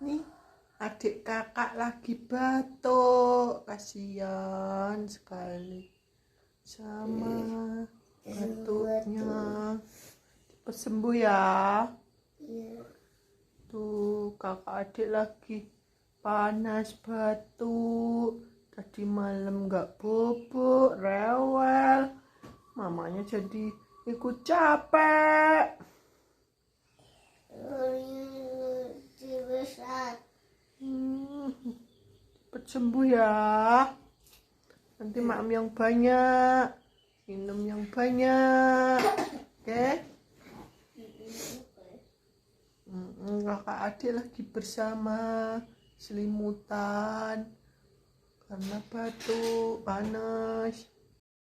Nih, adik kakak lagi batuk. Kasihan sekali sama batuknya. Cepet sembuh ya. Tuh, kakak adik lagi panas batuk. Tadi malam gak bobok, rewel. Mamanya jadi ikut capek. Cepet sembuh ya. Nanti makan yang banyak, minum yang banyak, oke? Kakak adik lagi bersama selimutan karena batuk panas.